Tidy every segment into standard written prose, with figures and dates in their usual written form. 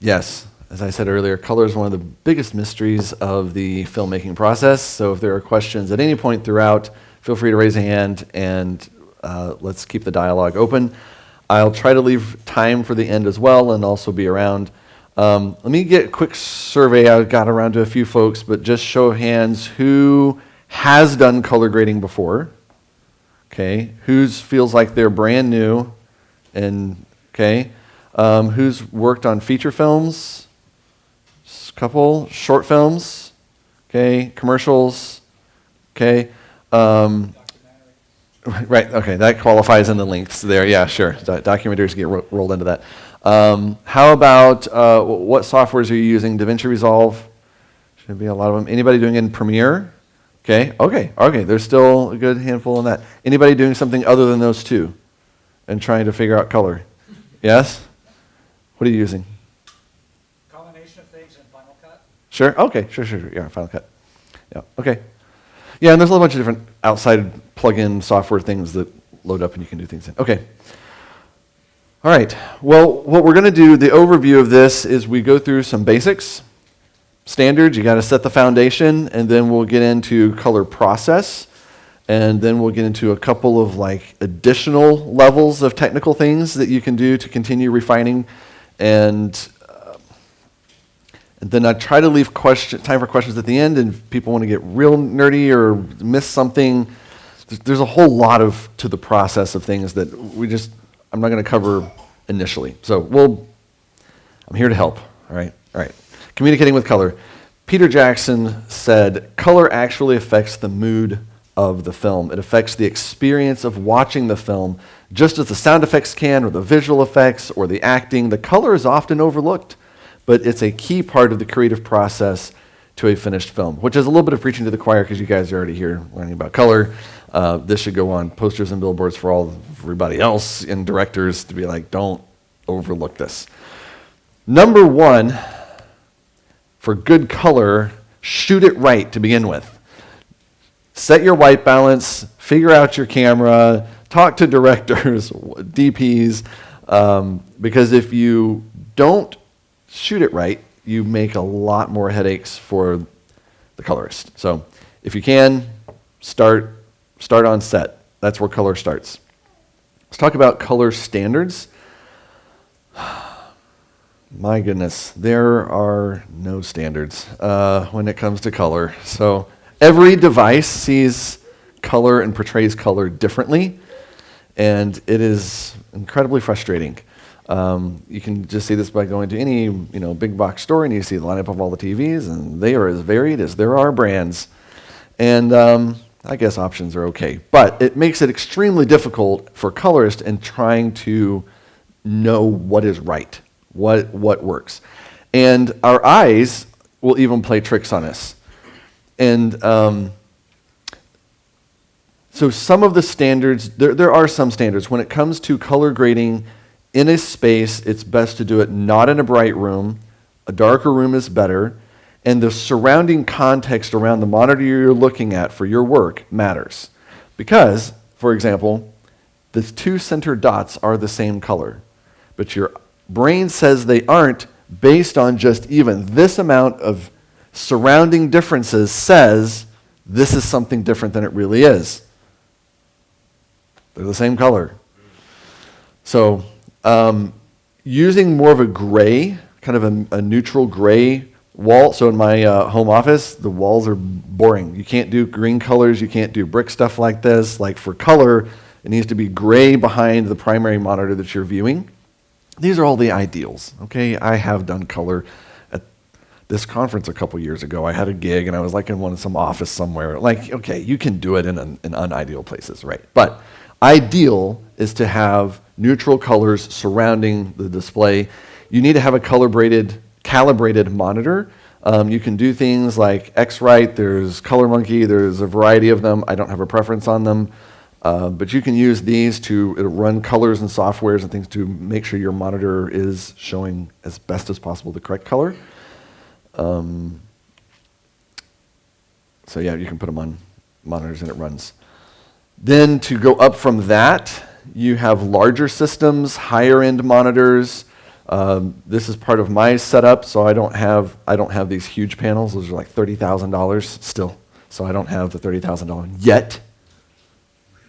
Yes, as I said earlier, color is one of the biggest mysteries of the filmmaking process. So if there are questions at any point throughout, feel free to raise a hand and let's keep the dialogue open. I'll try to leave time for the end as well and also be around. Let me get a quick survey. I got around to a few folks, but just show of hands, who has done color grading before? Okay, who feels like they're brand new? And okay, who's worked on feature films? Just a couple short films. Okay, commercials. Okay, right. Okay, that qualifies in the lengths there. Yeah, sure. Documentaries get rolled into that. How about what softwares are you using? DaVinci Resolve. Should be a lot of them. Anybody doing it in Premiere? Okay. There's still a good handful in that. Anybody doing something other than those two and trying to figure out color? Yes? What are you using? Combination of things in Final Cut. Sure. Okay. Sure. Yeah, Final Cut. Yeah. Okay. Yeah, and there's a whole bunch of different outside plug-in software things that load up and you can do things in. Okay. All right. Well, what we're going to do, the overview of this is we go through some basics. Standards, you got to set the foundation, and then we'll get into color process, and then we'll get into a couple of like additional levels of technical things that you can do to continue refining, and then I try to leave time for questions at the end, and if people want to get real nerdy or miss something, there's a whole lot to the process of things that I'm not going to cover initially. So I'm here to help, all right? Communicating with color. Peter Jackson said, color actually affects the mood of the film. It affects the experience of watching the film, just as the sound effects can, or the visual effects, or the acting. The color is often overlooked, but it's a key part of the creative process to a finished film, which is a little bit of preaching to the choir because you guys are already here learning about color. This should go on posters and billboards for everybody else and directors to be like, don't overlook this. Number one, for good color, shoot it right to begin with. Set your white balance, figure out your camera, talk to directors, DPs, because if you don't shoot it right, you make a lot more headaches for the colorist. So if you can, start on set. That's where color starts. Let's talk about color standards. My goodness, there are no standards when it comes to color. So every device sees color and portrays color differently, and it is incredibly frustrating. You can just see this by going to any big box store, and you see the lineup of all the TVs, and they are as varied as there are brands. And I guess options are okay, but it makes it extremely difficult for colorists in trying to know what is right. What works. And our eyes will even play tricks on us. And so some of the standards, there are some standards. When it comes to color grading in a space, it's best to do it not in a bright room. A darker room is better. And the surrounding context around the monitor you're looking at for your work matters. Because, for example, the two center dots are the same color, but your brain says they aren't based on just even this amount of surrounding differences says this is something different than it really is. They're the same color. So using more of a gray, kind of a neutral gray wall. So in my home office, the walls are boring. You can't do green colors. You can't do brick stuff like this. Like for color, it needs to be gray behind the primary monitor that you're viewing. These are all the ideals, okay? I have done color at this conference a couple years ago. I had a gig, and I was like in some office somewhere. Like, okay, you can do it in unideal places, right? But ideal is to have neutral colors surrounding the display. You need to have a calibrated monitor. You can do things like X-Rite, there's Color Monkey, there's a variety of them. I don't have a preference on them. But you can use these to run colors and softwares and things to make sure your monitor is showing as best as possible the correct color. So yeah, you can put them on monitors and it runs. Then to go up from that, you have larger systems, higher end monitors. This is part of my setup, so I don't have these huge panels. Those are like $30,000 still, so I don't have the $30,000 yet.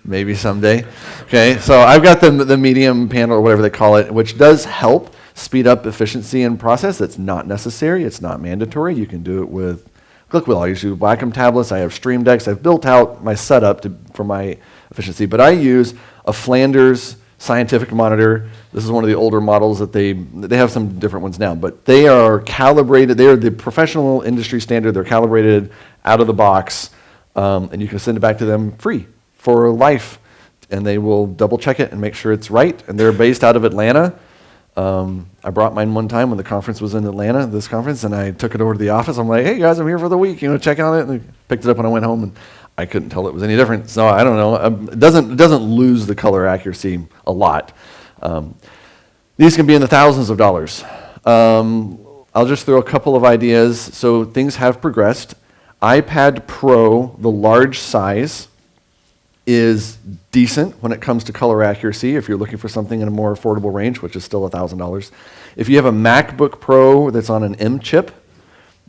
Maybe someday. Okay, so I've got the medium panel or whatever they call it, which does help speed up efficiency in process. It's not necessary. It's not mandatory. You can do it with ClickWheel. I usually use Wacom tablets. I have Stream Decks. I've built out my setup for my efficiency, but I use a Flanders scientific monitor. This is one of the older models that they have some different ones now, but they are calibrated. They are the professional industry standard. They're calibrated out of the box, and you can send it back to them free for life, and they will double check it and make sure it's right. And they're based out of Atlanta. I brought mine one time when the conference was in Atlanta, this conference, and I took it over to the office. I'm like, hey guys, I'm here for the week, check on it. And they picked it up when I went home, and I couldn't tell it was any different. So I don't know. It doesn't lose the color accuracy a lot. These can be in the thousands of dollars. I'll just throw a couple of ideas. So things have progressed. iPad Pro, the large size, is decent when it comes to color accuracy if you're looking for something in a more affordable range, which is still $1,000. If you have a MacBook Pro that's on an M chip,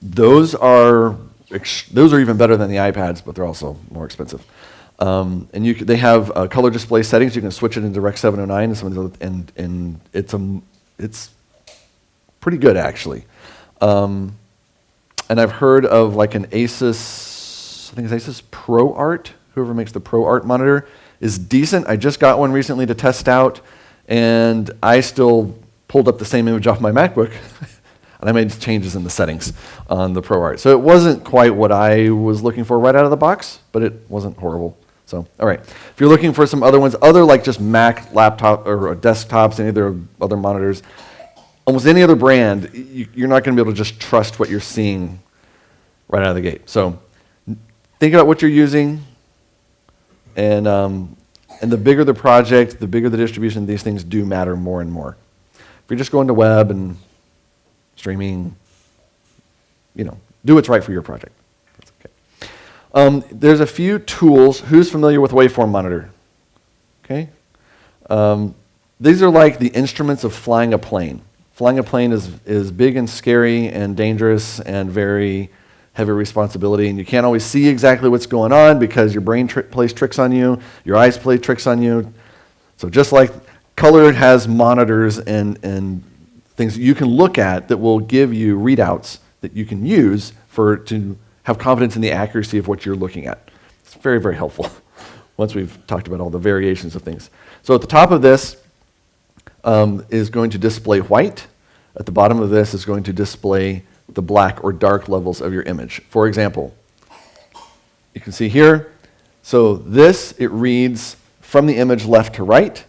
those are even better than the iPads, but they're also more expensive. And they have color display settings. You can switch it into Rec 709, and it's pretty good actually. And I've heard of like an Asus, I think it's Asus ProArt. Whoever makes the ProArt monitor is decent. I just got one recently to test out, and I still pulled up the same image off my MacBook, and I made changes in the settings on the ProArt. So it wasn't quite what I was looking for right out of the box, but it wasn't horrible. So, all right. If you're looking for some other ones, other like just Mac laptop or desktops, any of their other monitors, almost any other brand, you're not going to be able to just trust what you're seeing right out of the gate. So think about what you're using. And the bigger the project, the bigger the distribution, these things do matter more and more. If you're just going to web and streaming, do what's right for your project. That's okay. There's a few tools. Who's familiar with Waveform Monitor? Okay. These are like the instruments of flying a plane. Flying a plane is big and scary and dangerous and very heavy responsibility, and you can't always see exactly what's going on because your brain plays tricks on you, your eyes play tricks on you. So just like color has monitors and things you can look at that will give you readouts that you can use to have confidence in the accuracy of what you're looking at. It's very, very helpful once we've talked about all the variations of things. So at the top of this is going to display white. At the bottom of this is going to display the black or dark levels of your image. For example, you can see here, so it reads from the image left to right,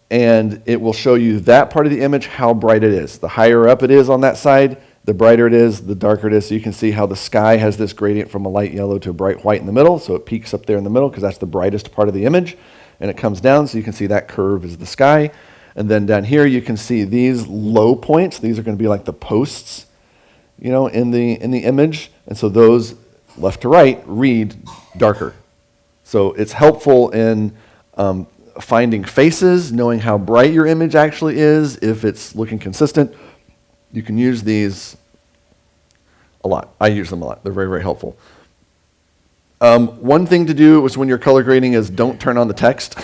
and it will show you that part of the image, how bright it is. The higher up it is on that side, the brighter it is, the darker it is. So you can see how the sky has this gradient from a light yellow to a bright white in the middle, so it peaks up there in the middle because that's the brightest part of the image, and it comes down, so you can see that curve is the sky. And then down here you can see these low points. These are going to be like the posts in the image, and so those left to right read darker. So it's helpful in finding faces, knowing how bright your image actually is, if it's looking consistent. You can use these a lot. I use them a lot. They're very, very helpful. One thing to do is when you're color grading is don't turn on the text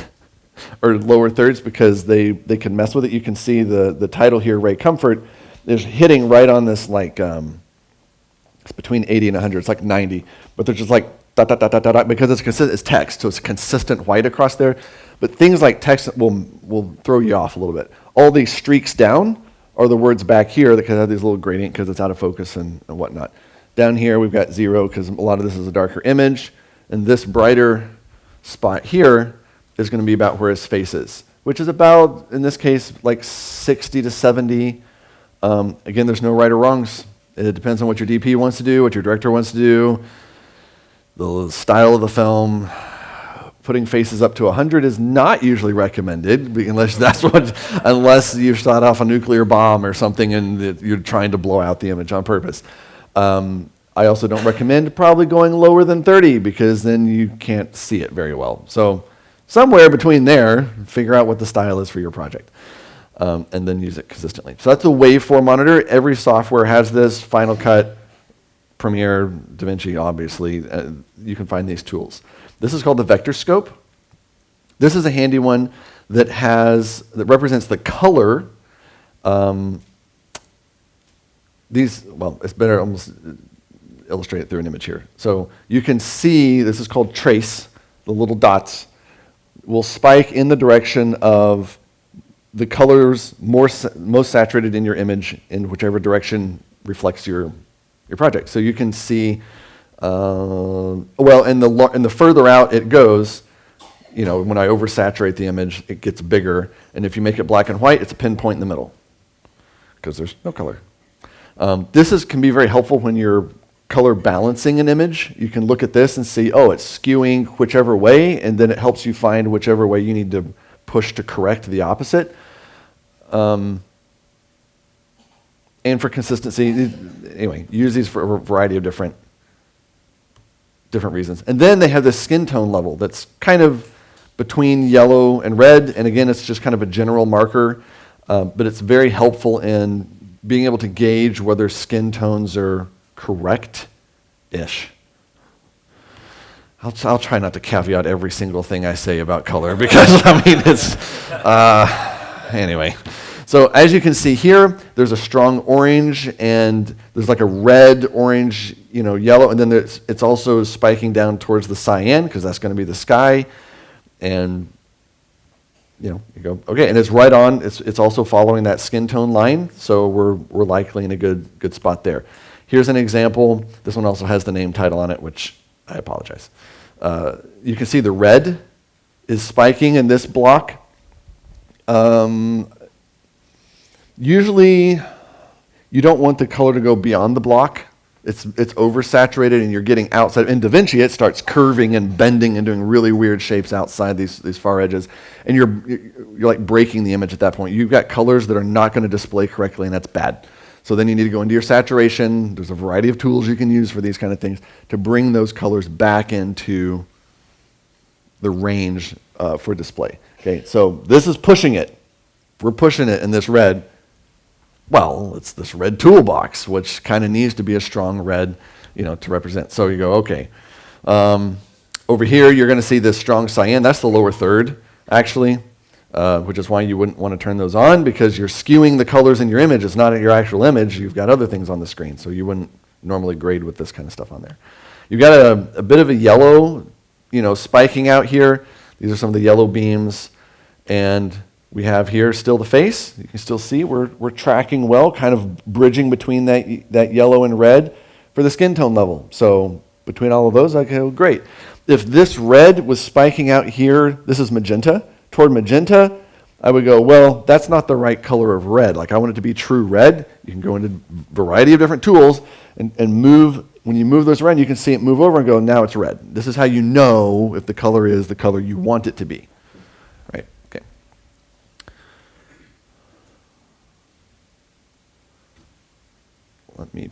or lower thirds because they can mess with it. You can see the title here, Ray Comfort, is hitting right on this it's between 80 and 100. It's like 90, but they're just like dot, dot, dot, dot, dot, because it's text, so it's consistent white across there. But things like text will throw you off a little bit. All these streaks down are the words back here that have these little gradient because it's out of focus and whatnot. Down here we've got 0 because a lot of this is a darker image, and this brighter spot here is going to be about where his face is, which is about, in this case, like 60 to 70. Again, there's no right or wrongs. It depends on what your DP wants to do, what your director wants to do, the style of the film. Putting faces up to 100 is not usually recommended unless you've shot off a nuclear bomb or something and you're trying to blow out the image on purpose. I also don't recommend probably going lower than 30 because then you can't see it very well. So somewhere between there, figure out what the style is for your project. and then use it consistently. So that's the waveform monitor. Every software has this. Final Cut, Premiere, DaVinci, obviously. You can find these tools. This is called the Vectorscope. This is a handy one that represents the color. It's better almost illustrate it through an image here. So you can see, this is called trace, the little dots will spike in the direction of the colors most saturated in your image in whichever direction reflects your project. So you can see, and the further out it goes, when I oversaturate the image, it gets bigger. And if you make it black and white, it's a pinpoint in the middle because there's no color. This can be very helpful when you're color balancing an image. You can look at this and see, it's skewing whichever way, and then it helps you find whichever way you need to push to correct the opposite. And for consistency, anyway, use these for a variety of different reasons. And then they have this skin tone level that's kind of between yellow and red, and again, it's just kind of a general marker, but it's very helpful in being able to gauge whether skin tones are correct-ish. I'll try not to caveat every single thing I say about color because, it's, anyway. So as you can see here, there's a strong orange and there's like a red, orange, yellow, and then it's also spiking down towards the cyan because that's going to be the sky. And, you go, okay, and it's right on. It's also following that skin tone line, so we're likely in a good spot there. Here's an example. This one also has the name title on it, which I apologize. You can see the red is spiking in this block. Usually, you don't want the color to go beyond the block. It's oversaturated and you're getting outside. In DaVinci, it starts curving and bending and doing really weird shapes outside these far edges. And you're like breaking the image at that point. You've got colors that are not going to display correctly, and that's bad. So then you need to go into your saturation. There's a variety of tools you can use for these kind of things to bring those colors back into the range for display. Okay, so this is pushing it. We're pushing it in this red. Well, it's this red toolbox, which kind of needs to be a strong red, to represent. So you go, okay. Over here, you're going to see this strong cyan. That's the lower third, actually, which is why you wouldn't want to turn those on because you're skewing the colors in your image. It's not your actual image. You've got other things on the screen, so you wouldn't normally grade with this kind of stuff on there. You've got a bit of a yellow, spiking out here. These are some of the yellow beams, and we have here still the face. You can still see we're tracking well, kind of bridging between that yellow and red for the skin tone level. So between all of those, I go, great. If this red was spiking out here, this is magenta. Toward magenta, I would go, well, that's not the right color of red. Like I want it to be true red. You can go into a variety of different tools and move. When you move those around, you can see it move over and go, now it's red. This is how you know if the color is the color you want it to be. Right? Okay. Let me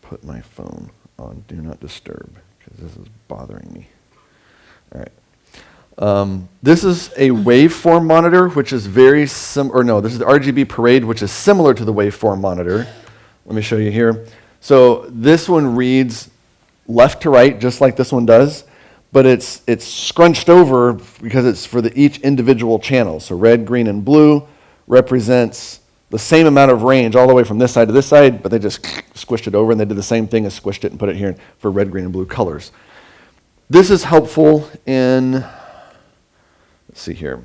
put my phone on Do Not Disturb because this is bothering me. All right. This is a waveform monitor, which is very similar. This is the RGB Parade, which is similar to the waveform monitor. Let me show you here. So this one reads left to right, just like this one does, but it's scrunched over because it's for each individual channel. So red, green, and blue represents the same amount of range all the way from this side to this side, but they just squished it over and they did the same thing as squished it and put it here for red, green, and blue colors. This is helpful in, let's see here.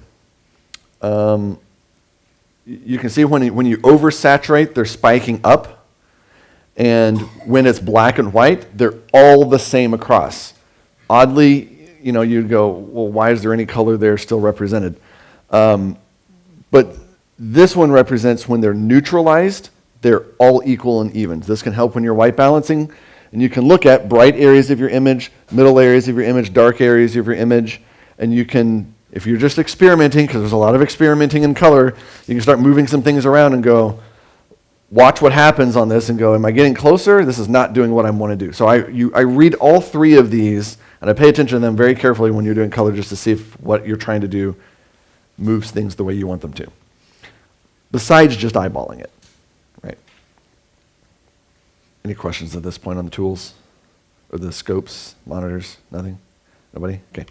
You can see when you oversaturate, they're spiking up, and when it's black and white, they're all the same across. Oddly, you'd go, well, why is there any color there still represented? But this one represents when they're neutralized, they're all equal and even. This can help when you're white balancing, and you can look at bright areas of your image, middle areas of your image, dark areas of your image, and you can, if you're just experimenting, because there's a lot of experimenting in color, you can start moving some things around and go, watch what happens on this and go, am I getting closer? This is not doing what I want to do. So I read all three of these, and I pay attention to them very carefully when you're doing color just to see if what you're trying to do moves things the way you want them to. besides just eyeballing it, right? Any questions at this point on the tools or the scopes, monitors? Nothing? Nobody? Okay.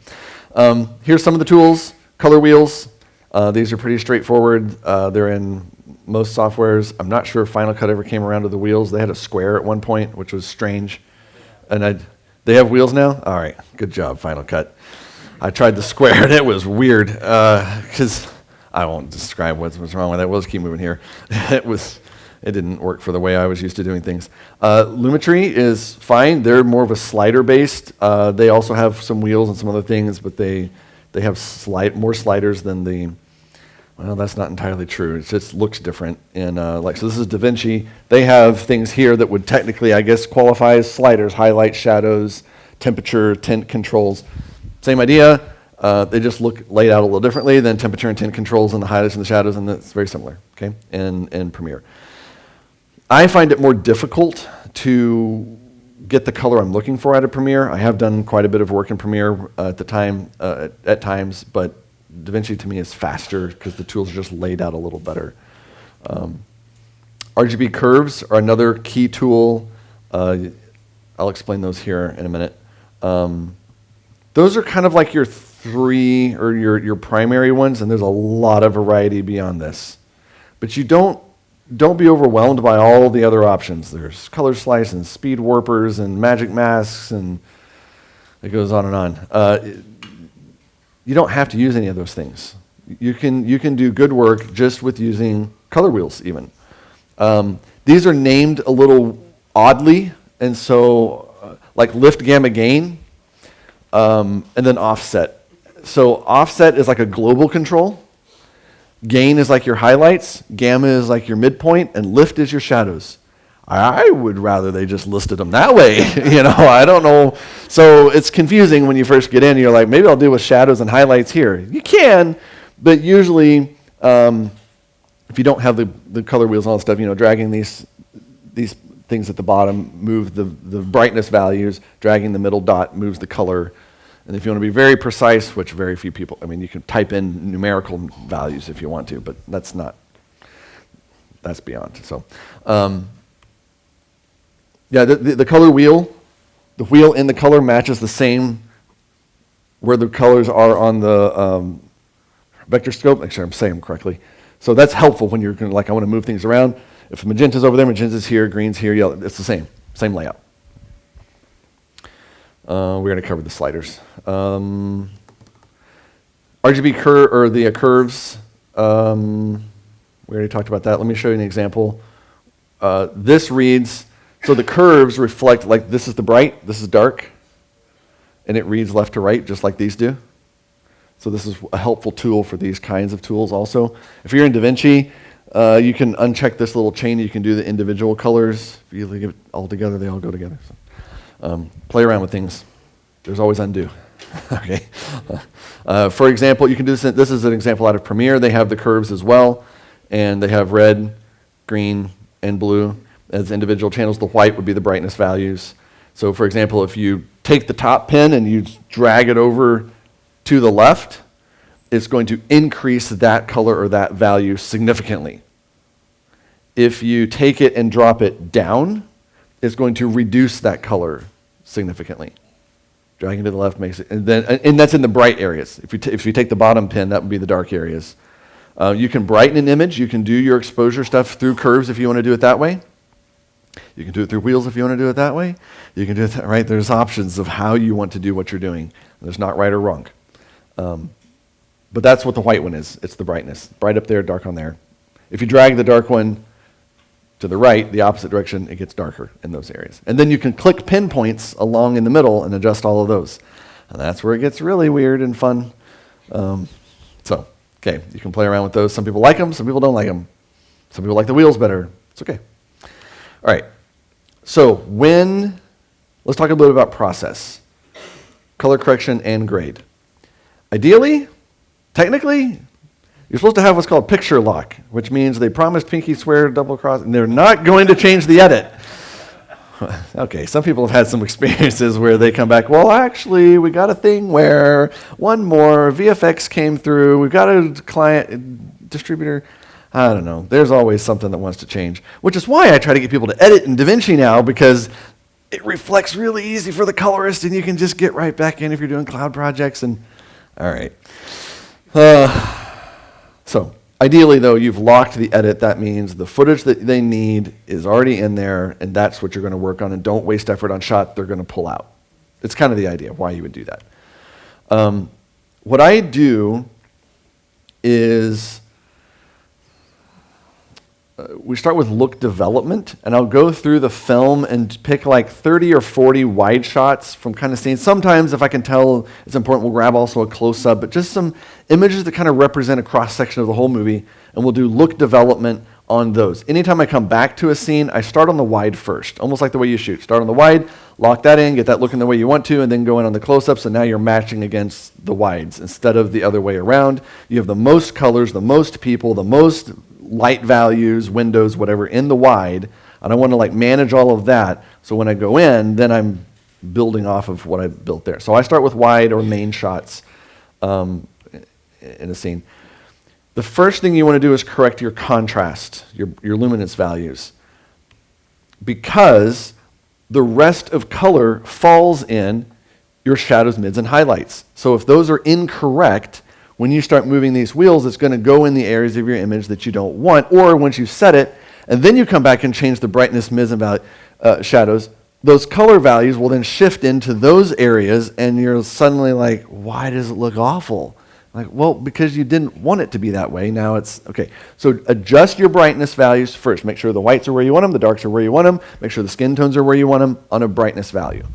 Here's some of the tools. Color wheels. These are pretty straightforward. They're in most softwares. I'm not sure if Final Cut ever came around to the wheels. They had a square at one point, which was strange. And they have wheels now? All right. Good job, Final Cut. I tried the square, and it was weird because I won't describe what's wrong with it. We'll just keep moving here. It didn't work for the way I was used to doing things. Lumetri is fine. They're more of a slider-based. They also have some wheels and some other things, but they have more sliders than the. Well, that's not entirely true. It just looks different. And so this is DaVinci. They have things here that would technically, I guess, qualify as sliders: highlights, shadows, temperature, tint controls. Same idea. They just look laid out a little differently than temperature and tint controls and the highlights and the shadows, and it's very similar. Okay, in Premiere. I find it more difficult to get the color I'm looking for out of Premiere. I have done quite a bit of work in Premiere at times, but DaVinci to me is faster because the tools are just laid out a little better. RGB curves are another key tool. I'll explain those here in a minute. Those are kind of like your three or your primary ones, and there's a lot of variety beyond this. But you don't be overwhelmed by all the other options. There's color slice and speed warpers and magic masks, and it goes on and on. You don't have to use any of those things. You can do good work just with using color wheels even. These are named a little oddly, and so like lift, gamma, gain, and then offset. So offset is like a global control. Gain is like your highlights, gamma is like your midpoint, and lift is your shadows. I would rather they just listed them that way. I don't know. So it's confusing when you first get in. You're like, maybe I'll deal with shadows and highlights here. You can, but usually if you don't have the color wheels and all that stuff, dragging these things at the bottom move the brightness values, dragging the middle dot moves the color. And if you want to be very precise, which very few people, you can type in numerical values if you want to, but that's beyond. So, the color wheel, the wheel in the color matches the same where the colors are on the Vectorscope. Make sure I'm saying them correctly. So that's helpful when you're going to, I want to move things around. If magenta's over there, magenta's here, green's here, yellow, it's the same layout. We're going to cover the sliders. RGB curves. We already talked about that. Let me show you an example. This reads, so the curves reflect, this is the bright, this is dark, and it reads left to right just like these do. So this is a helpful tool for these kinds of tools also. If you're in DaVinci, you can uncheck this little chain. You can do the individual colors. If you leave it all together, they all go together. So. Play around with things. There's always undo. Okay. For example, you can do this. This is an example out of Premiere. They have the curves as well, and they have red, green, and blue as individual channels. The white would be the brightness values. So, for example, if you take the top pin and you drag it over to the left, it's going to increase that color or that value significantly. If you take it and drop it down, it's going to reduce that color significantly. Dragging to the left makes it, and that's in the bright areas. If you take the bottom pin, that would be the dark areas. You can brighten an image. You can do your exposure stuff through curves if you want to do it that way. You can do it through wheels if you want to do it that way. You can do it that, right? There's options of how you want to do what you're doing. There's not right or wrong. But that's what the white one is. It's the brightness. Bright up there, dark on there. If you drag the dark one to the right, the opposite direction, it gets darker in those areas. And then you can click pinpoints along in the middle and adjust all of those. And that's where it gets really weird and fun. Okay, you can play around with those. Some people like them, some people don't like them. Some people like the wheels better. It's okay. All right, so let's talk a little bit about process. Color correction and grade. Ideally, technically, you're supposed to have what's called picture lock, which means they promised pinky swear, double cross, and they're not going to change the edit. Okay, some people have had some experiences where they come back, well, actually, we got a thing where one more VFX came through, we've got a client, distributor, I don't know. There's always something that wants to change, which is why I try to get people to edit in DaVinci now, because it reflects really easy for the colorist, and you can just get right back in if you're doing cloud projects. And all right. So ideally, though, you've locked the edit. That means the footage that they need is already in there, and that's what you're going to work on, and don't waste effort on shot they're going to pull out. It's kind of the idea of why you would do that. What I do is we start with look development, and I'll go through the film and pick like 30 or 40 wide shots from kind of scenes. Sometimes, if I can tell it's important, we'll grab also a close-up, but just some images that kind of represent a cross-section of the whole movie, and we'll do look development on those. Anytime I come back to a scene, I start on the wide first, almost like the way you shoot. Start on the wide, lock that in, get that looking the way you want to, and then go in on the close-ups, and now you're matching against the wides instead of the other way around. You have the most colors, the most people, the most light values, windows, whatever, in the wide, and I want to like manage all of that, so when I go in, then I'm building off of what I built there. So I start with wide or main shots in a scene. The first thing you want to do is correct your contrast, your luminance values, because the rest of color falls in your shadows, mids, and highlights. So if those are incorrect, when you start moving these wheels, it's going to go in the areas of your image that you don't want, or once you set it, and then you come back and change the brightness, mids, and shadows, those color values will then shift into those areas, and you're suddenly like, why does it look awful? Like, well, because you didn't want it to be that way. Now it's, okay. So adjust your brightness values first. Make sure the whites are where you want them, the darks are where you want them, make sure the skin tones are where you want them on a brightness value.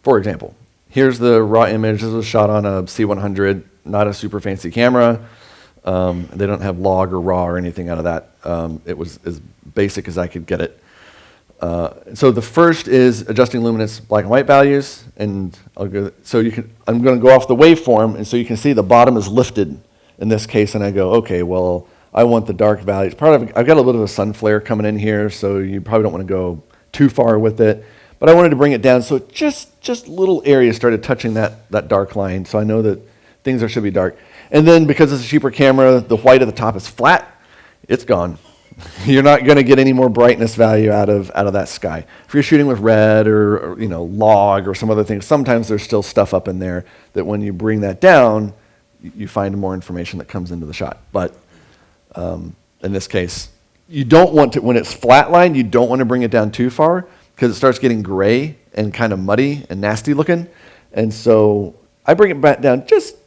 For example, here's the raw image. This was shot on a C100, not a super fancy camera. They don't have log or raw or anything out of that. It was as basic as I could get it. So the first is adjusting luminance black and white values, and I'm going to go off the waveform, and so you can see the bottom is lifted in this case, and I go, okay, well, I want the dark values. I've got a little bit of a sun flare coming in here, so you probably don't want to go too far with it, but I wanted to bring it down so just little areas started touching that dark line, so I know that things should be dark. And then because it's a cheaper camera, the white at the top is flat, it's gone. You're not going to get any more brightness value out of that sky. If you're shooting with red or log or some other things, sometimes there's still stuff up in there that when you bring that down, you find more information that comes into the shot. But in this case, you don't want to, when it's flatlined, you don't want to bring it down too far because it starts getting gray and kind of muddy and nasty looking. And so I bring it back down just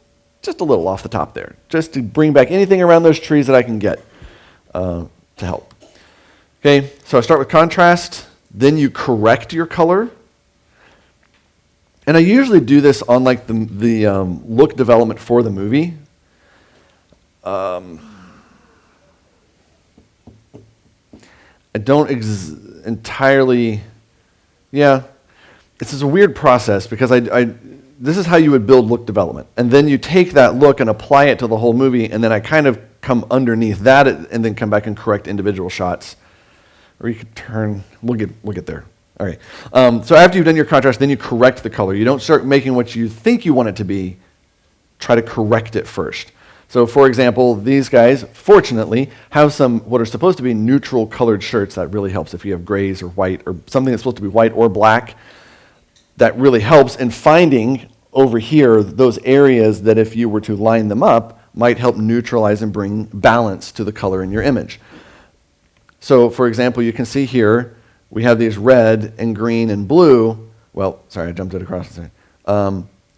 a little off the top there, just to bring back anything around those trees that I can get. To help. Okay, so I start with contrast, then you correct your color. And I usually do this on like the look development for the movie. I don't entirely, it's a weird process because this is how you would build look development. And then you take that look and apply it to the whole movie, and then I kind of come underneath that and then come back and correct individual shots. Or you could turn, we'll get there. All right. So after you've done your contrast, then you correct the color. You don't start making what you think you want it to be. Try to correct it first. So for example, these guys, fortunately, have some what are supposed to be neutral colored shirts. That really helps if you have grays or white or something that's supposed to be white or black. That really helps in finding over here those areas that if you were to line them up, might help neutralize and bring balance to the color in your image. So for example, you can see here, we have these red and green and blue. Well, sorry, I jumped it across.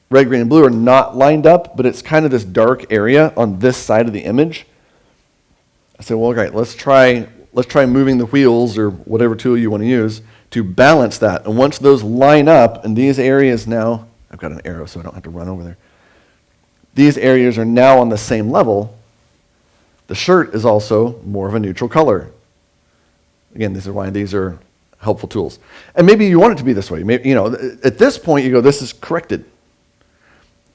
Red, green, and blue are not lined up, but it's kind of this dark area on this side of the image. I said, well, great, let's try moving the wheels or whatever tool you want to use to balance that. And once those line up, and these areas now, I've got an arrow so I don't have to run over there. These areas are now on the same level. The shirt is also more of a neutral color. Again, this is why these are helpful tools. And maybe you want it to be this way. Maybe, at this point, you go, this is corrected.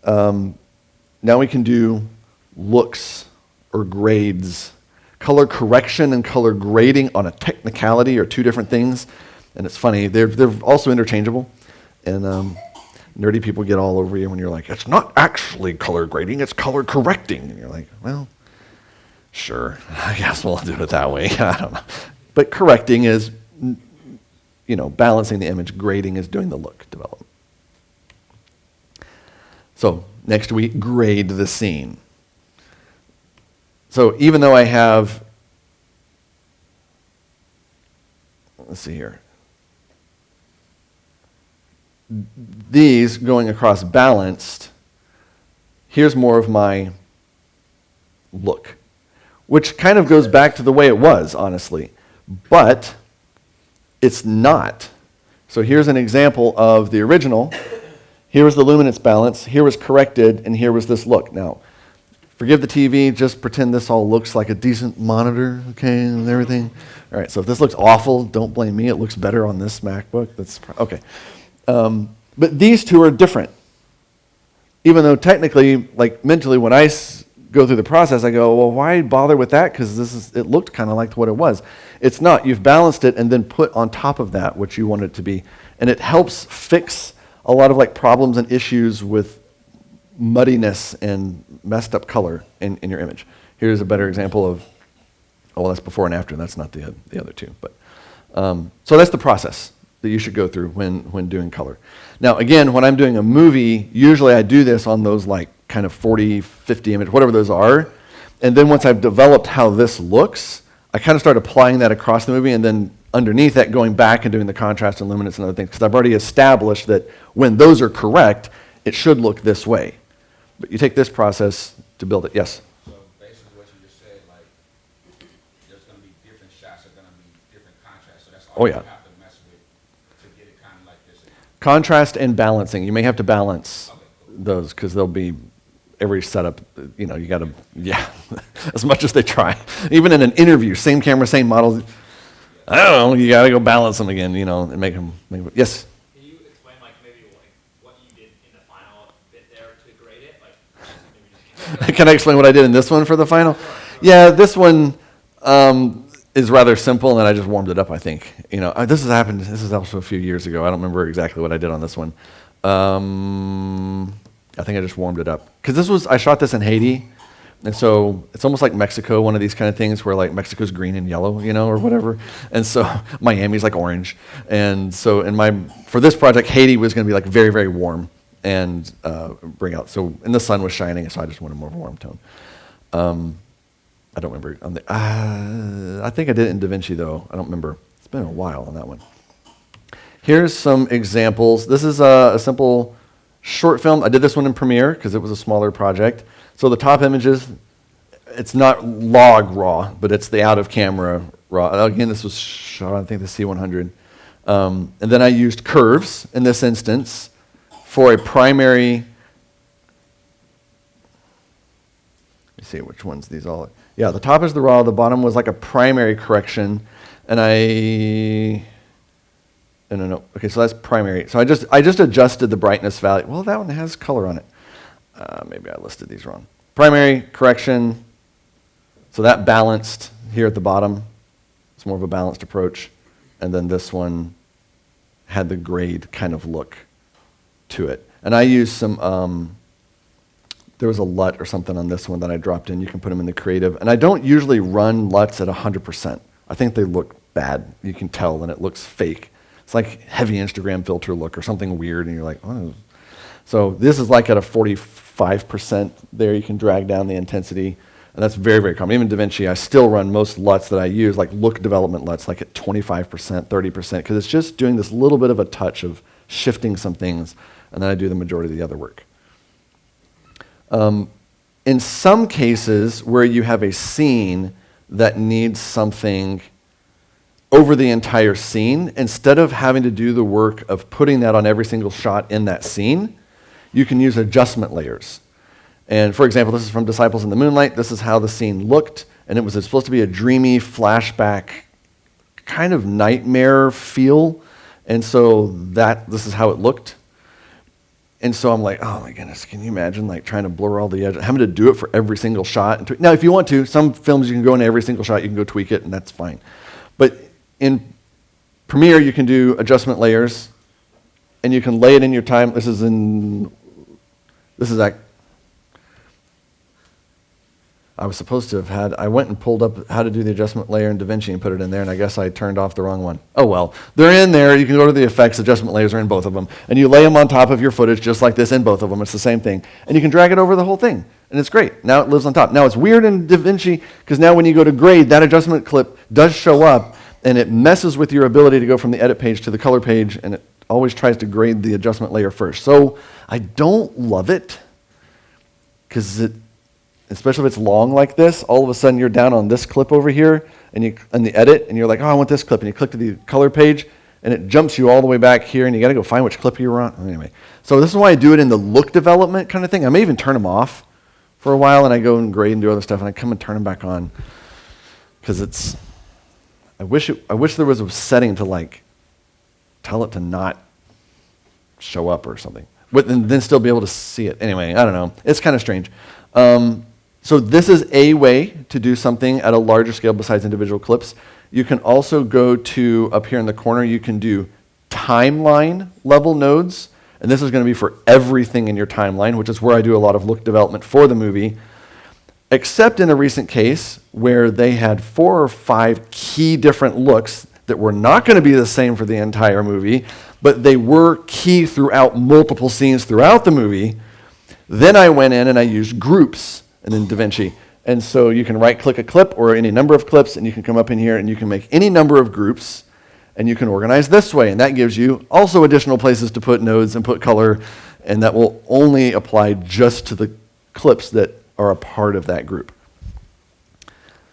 Now we can do looks or grades. Color correction and color grading on a technicality are two different things. And it's funny, they're also interchangeable. And nerdy people get all over you when you're like, it's not actually color grading, it's color correcting. And you're like, well, sure, I guess we'll do it that way. I don't know. But correcting is, balancing the image. Grading is doing the look development. So next we grade the scene. So even though I have, let's see here, these going across balanced, here's more of my look, which kind of goes back to the way it was, honestly, but it's not. So here's an example of the original. Here was the luminance balance, here was corrected, and here was this look. Now, forgive the TV, just pretend this all looks like a decent monitor, okay, and everything. All right, so if this looks awful, don't blame me. It looks better on this MacBook. Okay. But these two are different. Even though technically, like mentally, when I go through the process, I go, well, why bother with that? Because it looked kind of like what it was. It's not. You've balanced it and then put on top of that what you want it to be. And it helps fix a lot of like problems and issues with muddiness and messed up color in your image. Here's a better example of, that's before and after. That's not the other two. But so that's the process that you should go through when doing color. Now, again, when I'm doing a movie, usually I do this on those like kind of 40, 50 image, whatever those are. And then once I've developed how this looks, I kind of start applying that across the movie and then underneath that going back and doing the contrast and luminance and other things, because I've already established that when those are correct, it should look this way. But you take this process to build it. Yes? So basically what you just said, like, there's going to be different shots, there's going to be different contrasts, so that's all you have to mess with to get it kind of like this. Contrast and balancing. You may have to balance those because they'll be every setup, you got to, as much as they try. Even in an interview, same camera, same model, I don't know, you got to go balance them again, and make them, yes? Can you explain, maybe what you did in the final bit there to grade it? Can I explain what I did in this one for the final? Yeah, this one is rather simple, and I just warmed it up, I think. This has happened, this is also a few years ago. I don't remember exactly what I did on this one. I think I just warmed it up. Because I shot this in Haiti, and so it's almost like Mexico, one of these kind of things where like Mexico's green and yellow, or whatever. And so Miami's like orange. And so for this project, Haiti was going to be like very, very warm and bring out. So, and the sun was shining, so I just wanted more of a warm tone. I don't remember. I think I did it in DaVinci though. I don't remember. It's been a while on that one. Here's some examples. This is a simple short film. I did this one in Premiere because it was a smaller project. So the top images, it's not log raw, but it's the out-of-camera raw. Again, this was shot on, I think, the C100. And then I used curves in this instance for a primary. Let me see which ones these all are. Yeah, the top is the raw. The bottom was like a primary correction. And no. Okay, so that's primary. So I just adjusted the brightness value. Well, that one has color on it. Maybe I listed these wrong. Primary, correction. So that balanced here at the bottom. It's more of a balanced approach. And then this one had the grade kind of look to it. And I used some, there was a LUT or something on this one that I dropped in. You can put them in the creative. And I don't usually run LUTs at 100%. I think they look bad. You can tell, and it looks fake. It's like heavy Instagram filter look or something weird, and you're like, oh. So this is like at a 45% there. You can drag down the intensity, and that's very, very common. Even DaVinci, I still run most LUTs that I use, like look development LUTs, like at 25%, 30%, because it's just doing this little bit of a touch of shifting some things, and then I do the majority of the other work. In some cases where you have a scene that needs something over the entire scene, instead of having to do the work of putting that on every single shot in that scene, you can use adjustment layers. And for example, this is from Disciples in the Moonlight. This is how the scene looked, and it was supposed to be a dreamy flashback kind of nightmare feel, and so this is how it looked. And so I'm like, oh my goodness, can you imagine like trying to blur all the edges, having to do it for every single shot? Now, if you want to, some films you can go into every single shot, you can go tweak it, and that's fine. But in Premiere, you can do adjustment layers, and you can lay it in your time. This is I was supposed to have had, I went and pulled up how to do the adjustment layer in DaVinci and put it in there, and I guess I turned off the wrong one. Oh well, they're in there. You can go to the effects, adjustment layers are in both of them, and you lay them on top of your footage just like this in both of them. It's the same thing, and you can drag it over the whole thing, and it's great. Now it lives on top. Now it's weird in DaVinci, because now when you go to grade, that adjustment clip does show up, and it messes with your ability to go from the edit page to the color page, and it always tries to grade the adjustment layer first. So I don't love it, because especially if it's long like this, all of a sudden you're down on this clip over here, and you in the edit, and you're like, oh, I want this clip, and you click to the color page, and it jumps you all the way back here, and you got to go find which clip you were on. Anyway, so this is why I do it in the look development kind of thing. I may even turn them off for a while, and I go and grade and do other stuff, and I come and turn them back on, because it's. I wish there was a setting to like tell it to not show up or something, but then still be able to see it. Anyway, I don't know. It's kind of strange. So this is a way to do something at a larger scale besides individual clips. You can also go to, up here in the corner, you can do timeline level nodes. And this is going to be for everything in your timeline, which is where I do a lot of look development for the movie. Except in a recent case where they had 4 or 5 key different looks that were not going to be the same for the entire movie, but they were key throughout multiple scenes throughout the movie. Then I went in and I used groups and then DaVinci. And so you can right-click a clip or any number of clips, and you can come up in here and you can make any number of groups, and you can organize this way. And that gives you also additional places to put nodes and put color, and that will only apply just to the clips that are a part of that group.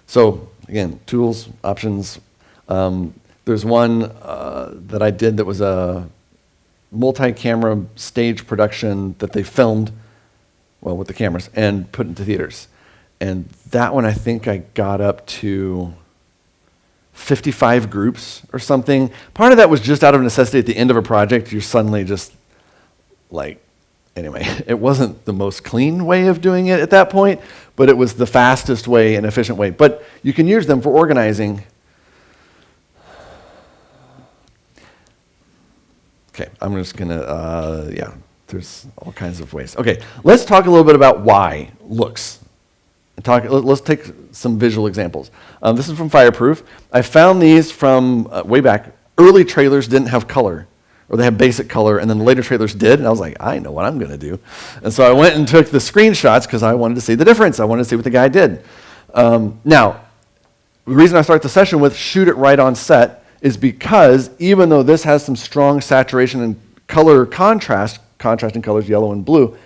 So again, tools, options. There's one that I did that was a multi-camera stage production that they filmed, well, with the cameras, and put into theaters. And that one, I think I got up to 55 groups or something. Part of that was just out of necessity. At the end of a project, you're suddenly just like, anyway, it wasn't the most clean way of doing it at that point, but it was the fastest way and efficient way. But you can use them for organizing. Okay, I'm just gonna, there's all kinds of ways. Okay, let's talk a little bit about why looks. Let's take some visual examples. This is from Fireproof. I found these from way back. Early trailers didn't have color, or they had basic color, and then the later trailers did, and I was like, I know what I'm going to do. And so I went and took the screenshots because I wanted to see the difference. I wanted to see what the guy did. Now, the reason I start the session with shoot it right on set is because even though this has some strong saturation and color contrasting colors, yellow and blue,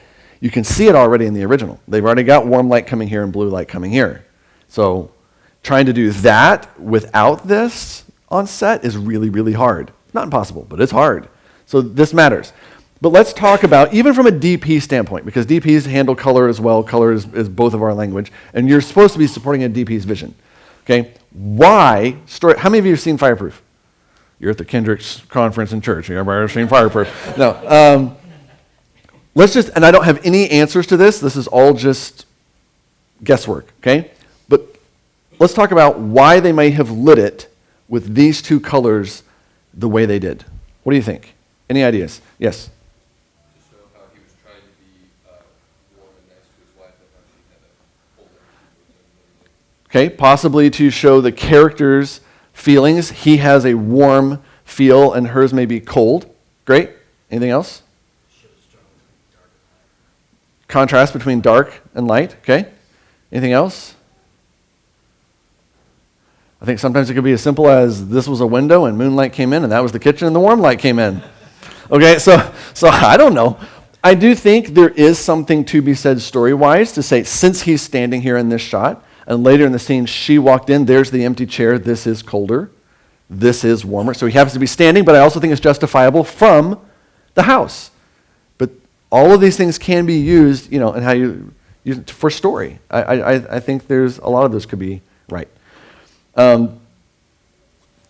you can see it already in the original. They've already got warm light coming here and blue light coming here. So trying to do that without this on set is really, really hard. Not impossible, but it's hard. So this matters. But let's talk about, even from a DP standpoint, because DPs handle color as well. Color is both of our language. And you're supposed to be supporting a DP's vision. Okay? Why? How many of you have seen Fireproof? You're at the Kendrick's conference in church. Everybody ever seen Fireproof? No. Let's just, and I don't have any answers to this. This is all just guesswork, okay? But let's talk about why they may have lit it with these two colors the way they did. What do you think? Any ideas? Yes? To show how he was trying to be warm and nice to his wife, and how she had to hold him. Okay, possibly to show the character's feelings. He has a warm feel, and hers may be cold. Great. Anything else? Contrast between dark and light, okay? Anything else? I think sometimes it could be as simple as this was a window and moonlight came in, and that was the kitchen and the warm light came in. Okay, so I don't know. I do think there is something to be said story-wise to say, since he's standing here in this shot, and later in the scene she walked in, there's the empty chair, this is colder, this is warmer. So he happens to be standing, but I also think it's justifiable from the house. All of these things can be used, and how you use it for story. I think there's a lot of those could be right.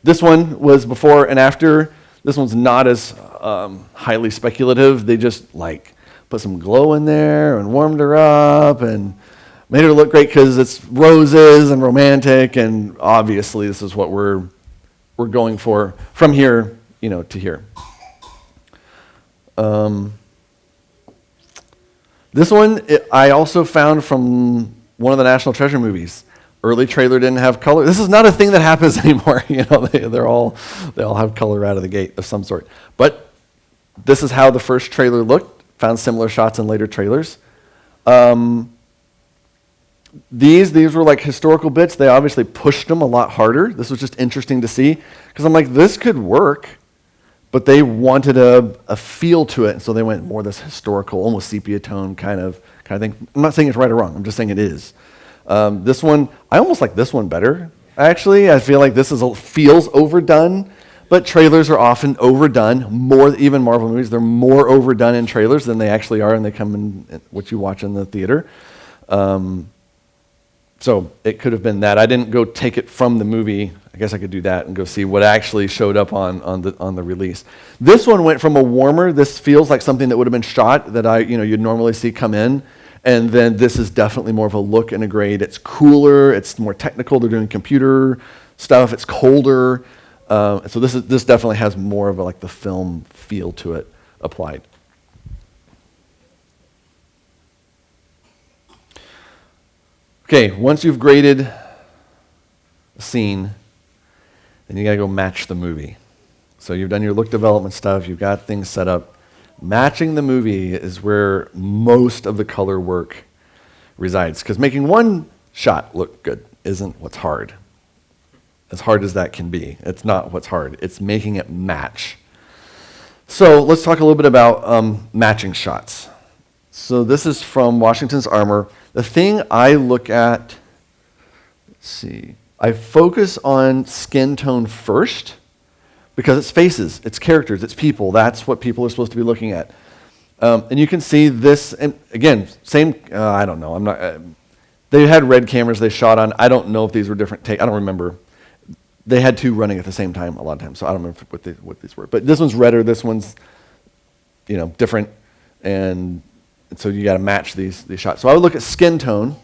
This one was before and after. This one's not as highly speculative. They just put some glow in there and warmed her up and made her look great because it's roses and romantic, and obviously this is what we're going for from here, to here. This one I also found from one of the National Treasure movies. Early trailer didn't have color. This is not a thing that happens anymore. You know, they all have color out of the gate of some sort. But this is how the first trailer looked. Found similar shots in later trailers. These were like historical bits. They obviously pushed them a lot harder. This was just interesting to see because I'm like, this could work, but they wanted a feel to it, and so they went more this historical, almost sepia tone kind of thing. I'm not saying it's right or wrong. I'm just saying it is. This one, I almost like this one better. Actually, I feel like this feels overdone, but trailers are often overdone. More, even Marvel movies, they're more overdone in trailers than they actually are, and they come in what you watch in the theater. So it could have been that. I didn't go take it from the movie. I guess I could do that and go see what actually showed up on the release. This one went from a warmer. This feels like something that would have been shot that you'd normally see come in. And then this is definitely more of a look and a grade. It's cooler. It's more technical. They're doing computer stuff. It's colder. So this definitely has more of like the film feel to it applied. Okay, once you've graded a scene, then you gotta go match the movie. So you've done your look development stuff, you've got things set up. Matching the movie is where most of the color work resides, because making one shot look good isn't what's hard. As hard as that can be, it's not what's hard. It's making it match. So let's talk a little bit about matching shots. So this is from Washington's Armor. The thing I look at, let's see, I focus on skin tone first because it's faces, it's characters, it's people. That's what people are supposed to be looking at. And you can see this, and again, same, I don't know, I'm not, they had red cameras they shot on. I don't know if these were different takes, I don't remember. They had two running at the same time a lot of times, so I don't remember what these were. But this one's redder, this one's, different, and so you got to match these shots. So I would look at skin tone,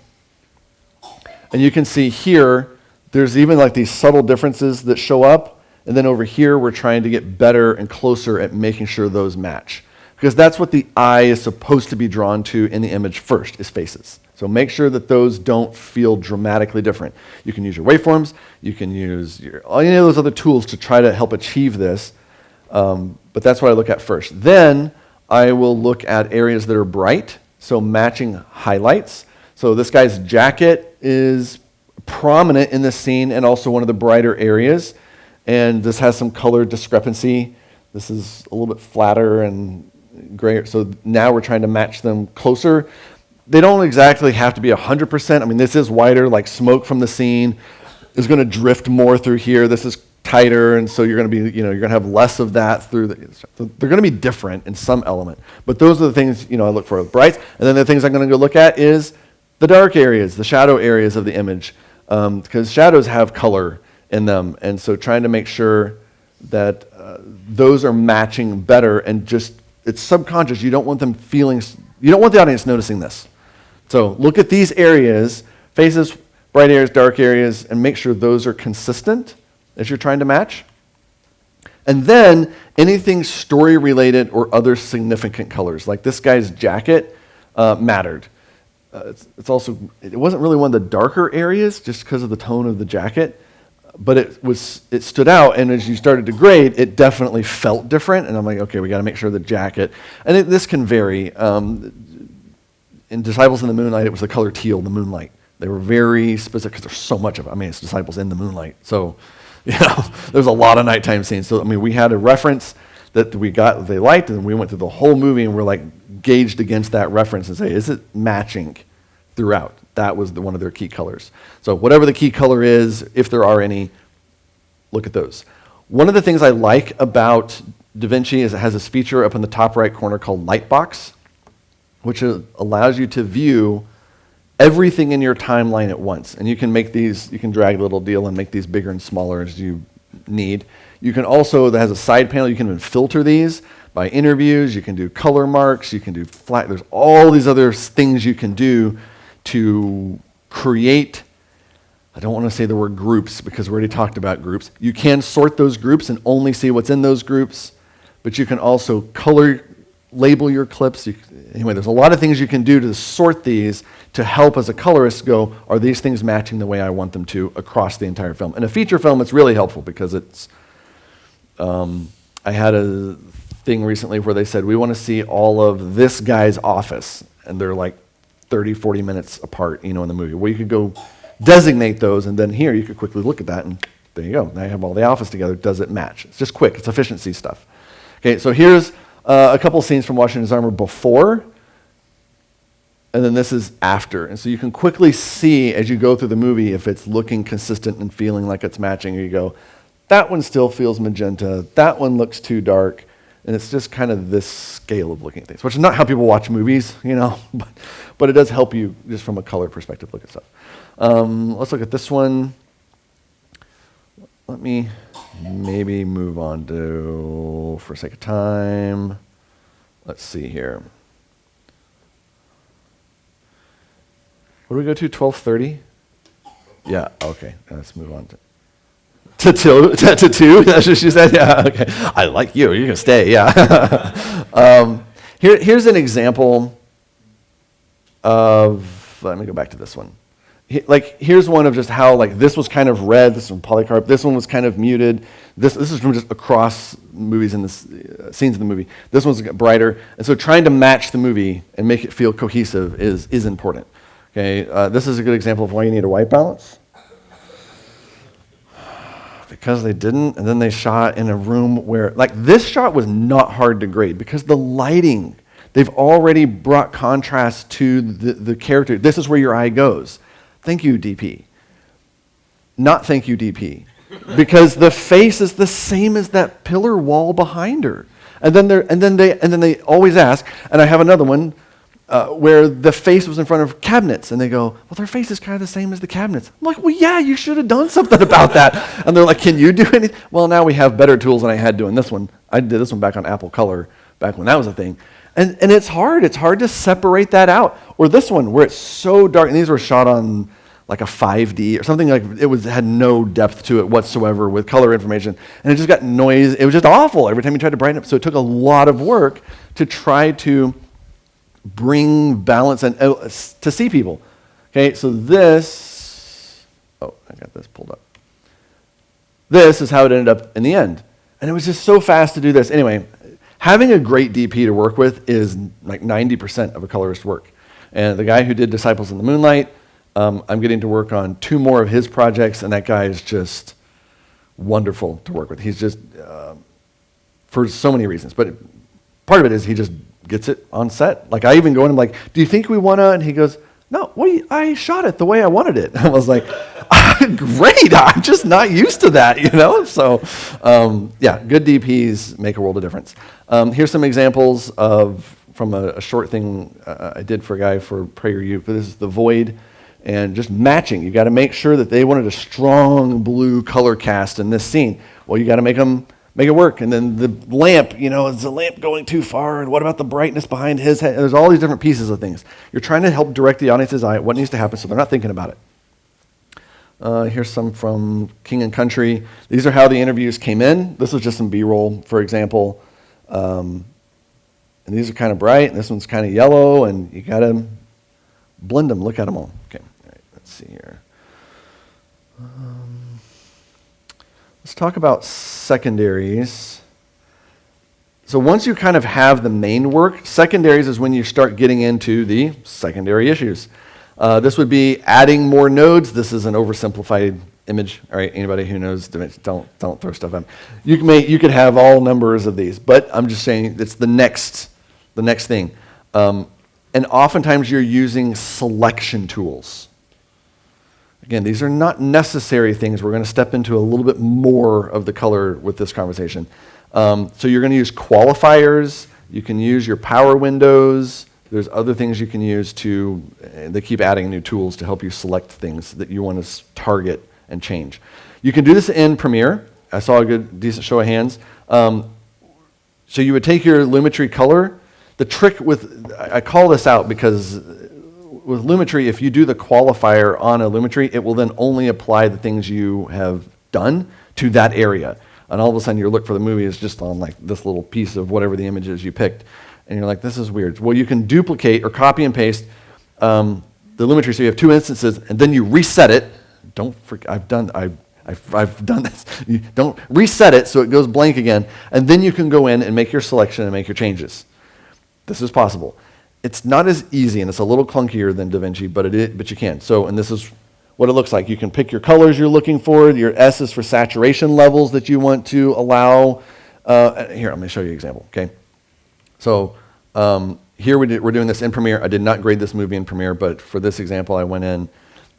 and you can see here, there's even like these subtle differences that show up, and then over here, we're trying to get better and closer at making sure those match. Because that's what the eye is supposed to be drawn to in the image first, is faces. So make sure that those don't feel dramatically different. You can use your waveforms, you can use any of those other tools to try to help achieve this, but that's what I look at first. Then I will look at areas that are bright, so matching highlights. So this guy's jacket is prominent in this scene and also one of the brighter areas, and this has some color discrepancy. This is a little bit flatter and grayer, so now we're trying to match them closer. They don't exactly have to be 100%. I mean, this is wider, like smoke from the scene is going to drift more through here. This is tighter, and so you're going to be, you're going to have less of that through so they're going to be different in some element. But those are the things, I look for with brights. And then the things I'm going to go look at is the dark areas, the shadow areas of the image, because shadows have color in them. And so trying to make sure that those are matching better, and just, it's subconscious. You don't want them feeling, you don't want the audience noticing this. So look at these areas, faces, bright areas, dark areas, and make sure those are consistent as you're trying to match. And then anything story related or other significant colors, like this guy's jacket mattered. It wasn't really one of the darker areas just because of the tone of the jacket, but it stood out, and as you started to grade, it definitely felt different, and I'm like, okay, we got to make sure the jacket, and this can vary. In Disciples in the Moonlight, it was the color teal, the moonlight. They were very specific because there's so much of it. I mean, it's Disciples in the moonlight. So, there's a lot of nighttime scenes. So, we had a reference that they liked, and we went through the whole movie and we're like gauged against that reference and say, is it matching throughout? That was one of their key colors. So whatever the key color is, if there are any, look at those. One of the things I like about DaVinci is it has this feature up in the top right corner called Lightbox, which allows you to view everything in your timeline at once. And you can make these, you can drag the little deal and make these bigger and smaller as you need. You can also, that has a side panel, you can even filter these by interviews, you can do color marks, you can do flat, there's all these other things you can do to create, I don't want to say the word groups because we already talked about groups. You can sort those groups and only see what's in those groups, but you can also color label your clips. Anyway, there's a lot of things you can do to sort these to help as a colorist go, are these things matching the way I want them to across the entire film? In a feature film, it's really helpful because it's, I had a thing recently where they said, we want to see all of this guy's office, and they're like 30, 40 minutes apart, in the movie. Well, you could go designate those, and then here you could quickly look at that, and there you go. Now you have all the office together. Does it match? It's just quick. It's efficiency stuff. Okay, so here's a couple scenes from Washington's Armor before, and then this is after. And so you can quickly see as you go through the movie if it's looking consistent and feeling like it's matching, or you go, that one still feels magenta, that one looks too dark, and it's just kind of this scale of looking at things, which is not how people watch movies, but it does help you just from a color perspective look at stuff. Let's look at this one. Let me maybe move on to, for sake of time, let's see here. What do we go to, 12:30? Yeah, okay, let's move on to two. That's what she said, yeah, okay. I like you, you can stay, yeah. Here's an example of, let me go back to this one. Here's one of just how this was kind of red, this one polycarb, this one was kind of muted. This is from just across movies in this scenes in the movie. This one's brighter, and so trying to match the movie and make it feel cohesive is important. Okay, this is a good example of why you need a white balance. Because they didn't, and then they shot in a room where, this shot was not hard to grade because the lighting, they've already brought contrast to the character. This is where your eye goes. Thank you, DP. Not thank you, DP. Because the face is the same as that pillar wall behind her. And then they always ask, and I have another one where the face was in front of cabinets, and they go, well, their face is kind of the same as the cabinets. I'm like, well, yeah, you should have done something about that. And they're like, can you do anything? Well, now we have better tools than I had doing this one. I did this one back on Apple Color, back when that was a thing. And it's hard. It's hard to separate that out. Or this one, where it's so dark, and these were shot on like a 5D or something, had no depth to it whatsoever with color information, and it just got noise. It was just awful every time you tried to brighten up. So it took a lot of work to try to bring balance and to see people. Okay, so this, I got this pulled up. This is how it ended up in the end. And it was just so fast to do this. Anyway, having a great DP to work with is like 90% of a colorist's work. And the guy who did Disciples in the Moonlight, I'm getting to work on 2 more of his projects, and that guy is just wonderful to work with. He's just, for so many reasons, but part of it is he just gets it on set. I even go in and I'm like, do you think we want to? And he goes, no, I shot it the way I wanted it. I was like, great, I'm just not used to that, So, yeah, good DPs make a world of difference. Here's some examples from a short thing I did for a guy for PragerU. This is The Void. And just matching. You got to make sure that they wanted a strong blue color cast in this scene. Well, you got to make it work. And then the lamp, is the lamp going too far? And what about the brightness behind his head? There's all these different pieces of things. You're trying to help direct the audience's eye at what needs to happen so they're not thinking about it. Here's some from King and Country. These are how the interviews came in. This was just some B-roll, for example. And these are kind of bright, and this one's kind of yellow, and you got to blend them. Look at them all. Okay. Let's see here. Let's talk about secondaries. So once you kind of have the main work, secondaries is when you start getting into the secondary issues. This would be adding more nodes. This is an oversimplified image. All right, anybody who knows dimensions, don't throw stuff at me. You could have all numbers of these, but I'm just saying it's the next thing. And oftentimes you're using selection tools. Again, these are not necessary things. We're going to step into a little bit more of the color with this conversation. So you're going to use qualifiers. You can use your power windows. There's other things you can use they keep adding new tools to help you select things that you want to target and change. You can do this in Premiere. I saw a decent show of hands. So you would take your Lumetri color. The trick I call this out because with Lumetri, if you do the qualifier on a Lumetri, it will then only apply the things you have done to that area. And all of a sudden your look for the movie is just on this little piece of whatever the image is you picked. And you're like, this is weird. Well, you can duplicate or copy and paste the Lumetri, so you have 2 instances, and then you reset it. Don't forget, I've done this. You don't reset it so it goes blank again, and then you can go in and make your selection and make your changes. This is possible. It's not as easy, and it's a little clunkier than DaVinci, but you can. So, and this is what it looks like. You can pick your colors you're looking for. Your S is for saturation levels that you want to allow. Here, let me show you an example, okay? So here we're doing this in Premiere. I did not grade this movie in Premiere, but for this example, I went in,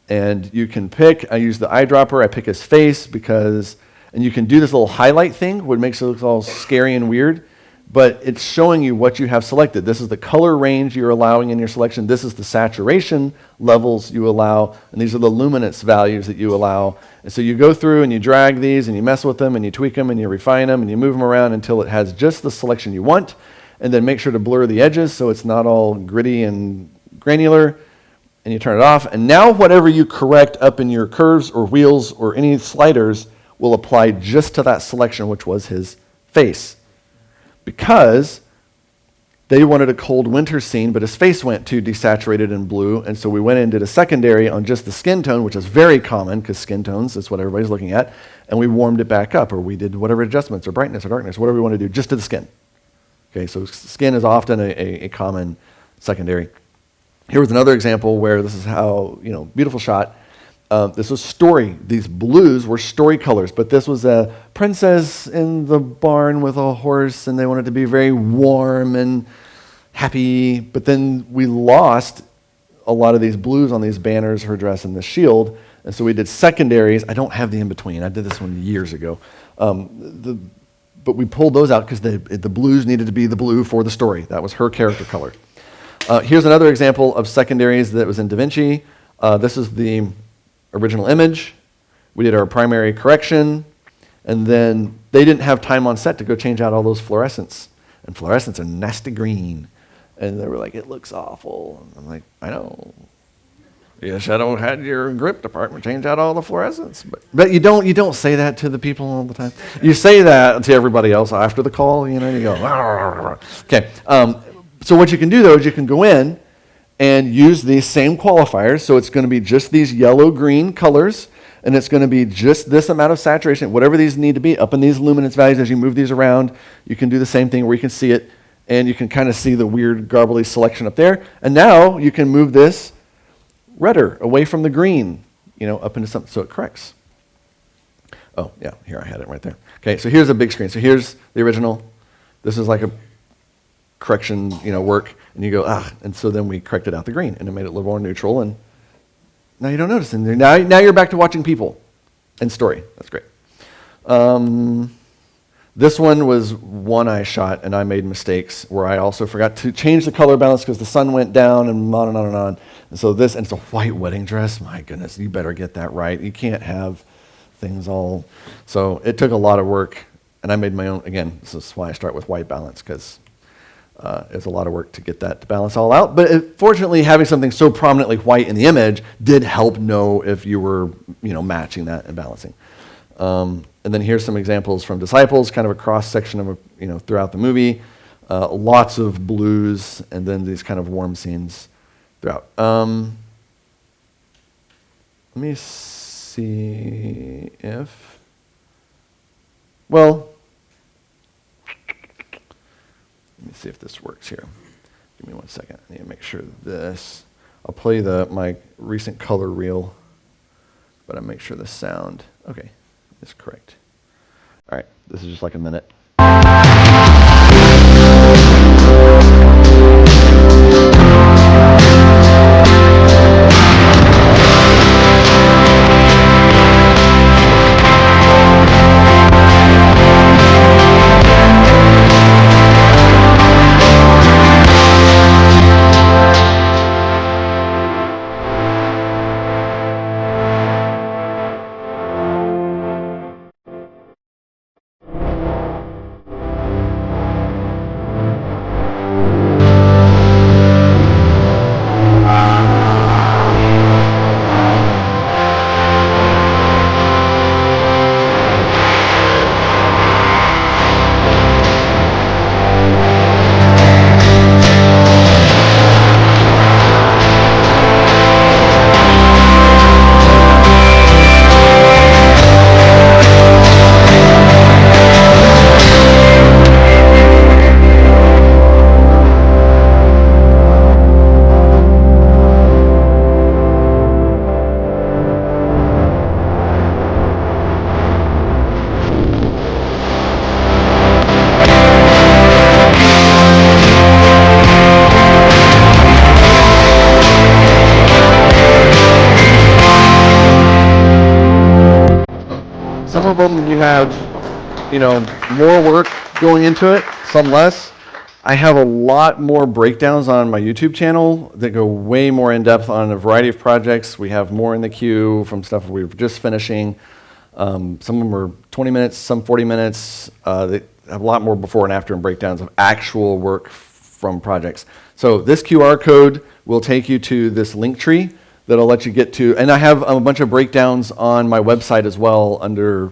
and you can pick. I use the eyedropper. I pick his face because, and you can do this little highlight thing, which makes it look all scary and weird, but it's showing you what you have selected. This is the color range you're allowing in your selection. This is the saturation levels you allow, and these are the luminance values that you allow. And so you go through and you drag these, and you mess with them, and you tweak them, and you refine them, and you move them around until it has just the selection you want, and then make sure to blur the edges so it's not all gritty and granular, and you turn it off. And now whatever you correct up in your curves or wheels or any sliders will apply just to that selection, which was his face. Because they wanted a cold winter scene, but his face went too desaturated and blue, and so we went in and did a secondary on just the skin tone, which is very common because skin tones is what everybody's looking at, and we warmed it back up, or we did whatever adjustments or brightness or darkness, whatever we want to do, just to the skin. Okay, so skin is often a common secondary. Here was another example where this is how, beautiful shot. This was story. These blues were story colors, but this was a princess in the barn with a horse, and they wanted to be very warm and happy, but then we lost a lot of these blues on these banners, her dress, and the shield, and so we did secondaries. I don't have the in-between. I did this one years ago. But we pulled those out because the blues needed to be the blue for the story. That was her character color. Here's another example of secondaries that was in DaVinci. This is the original image. We did our primary correction, and then they didn't have time on set to go change out all those fluorescents. And fluorescents are nasty green. And they were like, it looks awful. And I'm like, I know. You should have had your grip department change out all the fluorescents. But you don't say that to the people all the time. You say that to everybody else after the call, you go, okay. So what you can do, though, is you can go in and use these same qualifiers. So it's going to be just these yellow-green colors, and it's going to be just this amount of saturation, whatever these need to be, up in these luminance values. As you move these around, you can do the same thing where you can see it, and you can kind of see the weird garbly selection up there. And now you can move this redder, away from the green, up into something, so it corrects. Oh, yeah, here I had it right there. Okay, so here's a big screen. So here's the original. This is like a correction, work, and you go, and so then we corrected out the green, and it made it a little more neutral, and now you don't notice anything. Now you're back to watching people and story. That's great. This one was one I shot, and I made mistakes where I also forgot to change the color balance because the sun went down and on and on and on. And so and it's a white wedding dress. My goodness, you better get that right. You can't have things all. So it took a lot of work, and I made my own. Again, this is why I start with white balance, because it's a lot of work to get that to balance all out. But fortunately, having something so prominently white in the image did help know if you were, matching that and balancing. And then here's some examples from Disciples, kind of a cross-section of, throughout the movie. Lots of blues, and then these kind of warm scenes throughout. Let me see if, let me see if this works here. Give me 1 second. I need to make sure this, I'll play my recent color reel, but I'll make sure the sound, okay, is correct. All right, this is just like a minute. you have, more work going into it, some less. I have a lot more breakdowns on my YouTube channel that go way more in depth on a variety of projects. We have more in the queue from stuff we were just finishing. Some of them are 20 minutes, some 40 minutes. They have a lot more before and after and breakdowns of actual work from projects. So this QR code will take you to this link tree that'll let you get to, and I have a bunch of breakdowns on my website as well under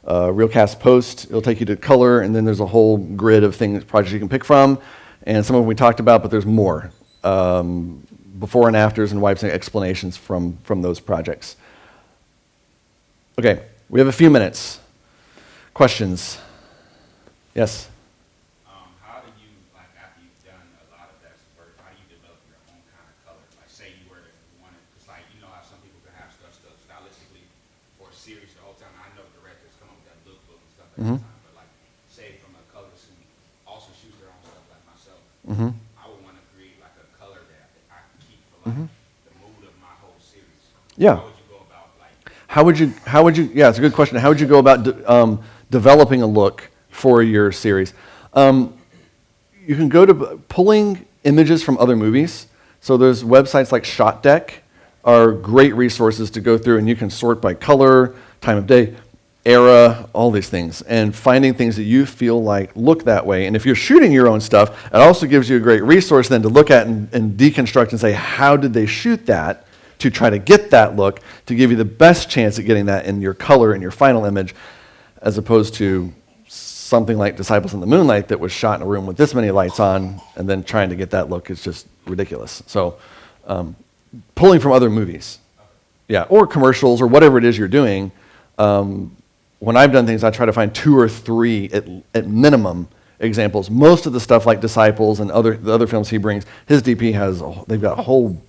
Reelcastpost. It'll take you to color, and then there's a whole grid of things, projects you can pick from, and some of them we talked about, but there's more. Before and afters and wipes and explanations from those projects. Okay, we have a few minutes. Questions? Yes? How do you, like, after you've done a lot of that work, how do you develop your own kind of color? Like, say you were to want to, because, like, you know how some people can have stuff stylistically for a series the whole time. I know directors come up with that lookbook and stuff like that, but, like, say from a color scene, also shoot their own stuff like myself. I would want to create, like, a color that I can keep for, like, the mood of my whole series. Yeah. How would you go about, like, Yeah, it's a good question. How would you go about developing a look for your series? You can go to pulling images from other movies. So there's websites like ShotDeck are great resources to go through, and you can sort by color, time of day, era, all these things, and finding things that you feel like look that way. And if you're shooting your own stuff, it also gives you a great resource then to look at and deconstruct and say, how did they shoot that to try to get that look to give you the best chance at getting that in your color in your final image, as opposed to something like Disciples in the Moonlight that was shot in a room with this many lights on, and then trying to get that look is just ridiculous. So pulling from other movies, yeah, or commercials or whatever it is you're doing. When I've done things, I try to find 2 or 3 at minimum examples. Most of the stuff like Disciples and the other films he brings, his DP they've got whole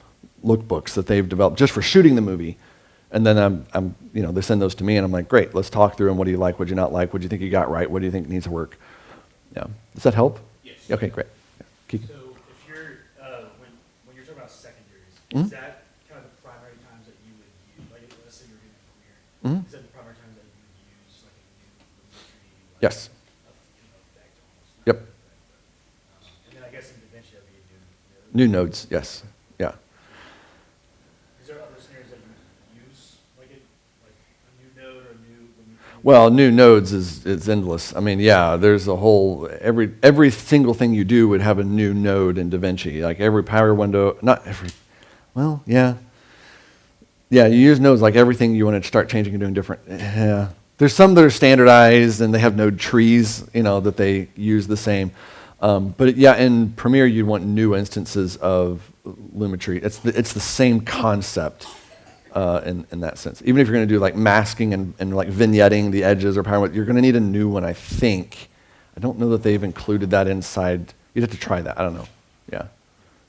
lookbooks that they've developed just for shooting the movie. And then they send those to me, and I'm like, great, let's talk through them. What do you like? What do you not like? What do you think you got right? What do you think needs to work? Yeah. Does that help? Yes. Okay, great. Yeah. So if you're, when you're talking about secondaries, Mhm. is that kind of the primary times that you would use, like let's say you're doing Premiere, Mhm. is that the primary times that you would use like a new Lumetri, like Yes. effect almost? Yep. And then I guess in DaVinci that would be a New new nodes, yes. Yeah. Is there other scenarios that you use, like a new node or a new Lumetri? Well, new nodes is endless. I mean, yeah, there's a whole, every single thing you do would have a new node in DaVinci. Like every power window, not every, well, yeah. Yeah, you use nodes like everything you want to start changing and doing different. Yeah. There's some that are standardized and they have node trees, that they use the same. But yeah, in Premiere, you'd want new instances of Lumetri. It's the same concept in that sense. Even if you're going to do like masking and like vignetting the edges or power, you're going to need a new one, I think. I don't know that they've included that inside. You'd have to try that. I don't know. Yeah.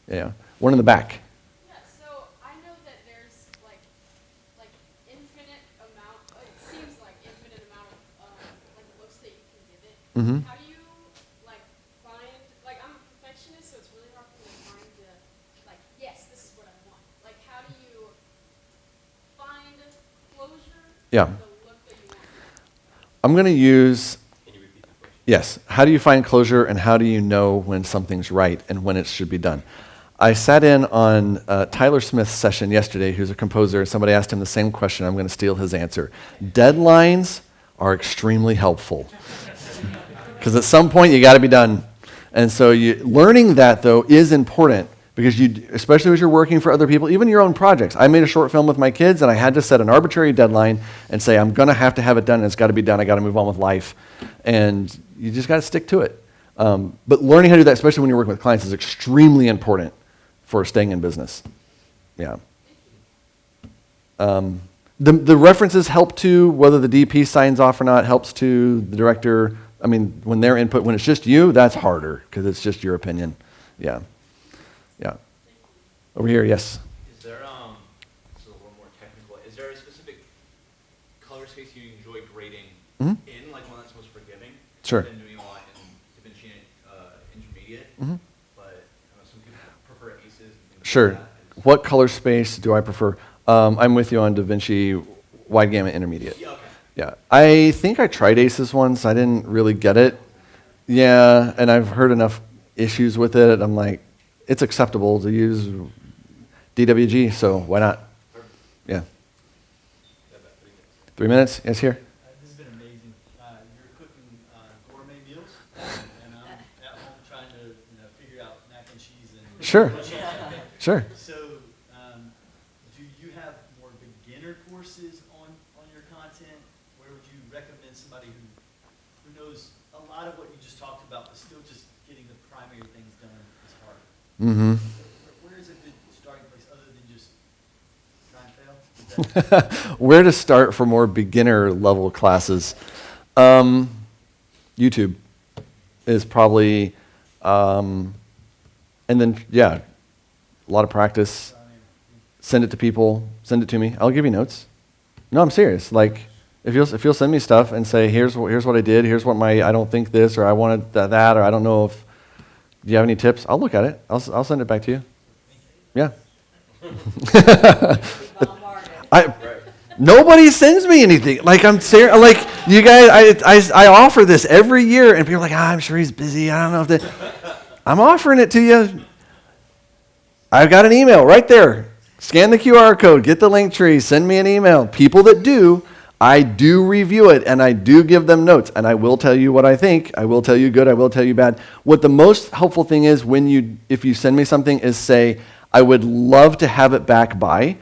Yeah. One in the back. Yeah, so I know that there's like infinite amount, it seems like infinite amount of like looks that you can give it. Mm-hmm. How do you like find, like I'm a perfectionist, so it's really hard for me to find yes, this is what I want. Like how do you find closure Yeah. for the look that you want? I'm going to use, Can you repeat the question? yes, how do you find closure and how do you know when something's right and when it should be done? I sat in on Tyler Smith's session yesterday, who's a composer. Somebody asked him the same question. I'm going to steal his answer. Deadlines are extremely helpful because at some point you got to be done. And so learning that, though, is important because especially as you're working for other people, even your own projects. I made a short film with my kids, and I had to set an arbitrary deadline and say, I'm going to have it done, and it's got to be done. I got to move on with life. And you just got to stick to it. But learning how to do that, especially when you're working with clients, is extremely important for staying in business. Yeah. The references help too, whether the DP signs off or not, helps to the director. I mean, when their input, when it's just you, that's harder because it's just your opinion. Yeah. Yeah. Over here, yes. Is there, this is a little more technical, is there a specific color space you enjoy grading Mhm. in, like one that's most forgiving? Sure. I've been doing a lot in DaVinci Intermediate, Mhm. but some people prefer aces and things Sure. like that. What color space do I prefer? I'm with you on DaVinci Wide Gamut Intermediate. Yeah, okay. Yeah, I think I tried Aces once. I didn't really get it. Yeah, and I've heard enough issues with it. I'm like, it's acceptable to use DWG, so why not? Yeah. 3 minutes? Yes, here. This has been amazing. You're cooking gourmet meals, and I'm at home trying to figure out mac and cheese and Sure. Sure. So, do you have more beginner courses on your content? Where would you recommend somebody who knows a lot of what you just talked about, but still just getting the primary things done is hard? Mm-hmm. Where is a good starting place other than just try and fail? Is that- Where to start for more beginner level classes? YouTube is probably, and then, yeah, a lot of practice. Send it to people. Send it to me. I'll give you notes. No, I'm serious. Like, if you'll send me stuff and say, here's what I did, here's what I don't think this, or I wanted that, or I don't know if, do you have any tips? I'll look at it. I'll send it back to you. Yeah. Nobody sends me anything. Like, I'm serious. Like, you guys, I offer this every year, and people are like, I'm sure he's busy. I don't know if I'm offering it to you. I've got an email right there. Scan the QR code, get the link tree, send me an email. People that do, I do review it, and I do give them notes, and I will tell you what I think. I will tell you good, I will tell you bad. What the most helpful thing is if you send me something is say, I would love to have it back by.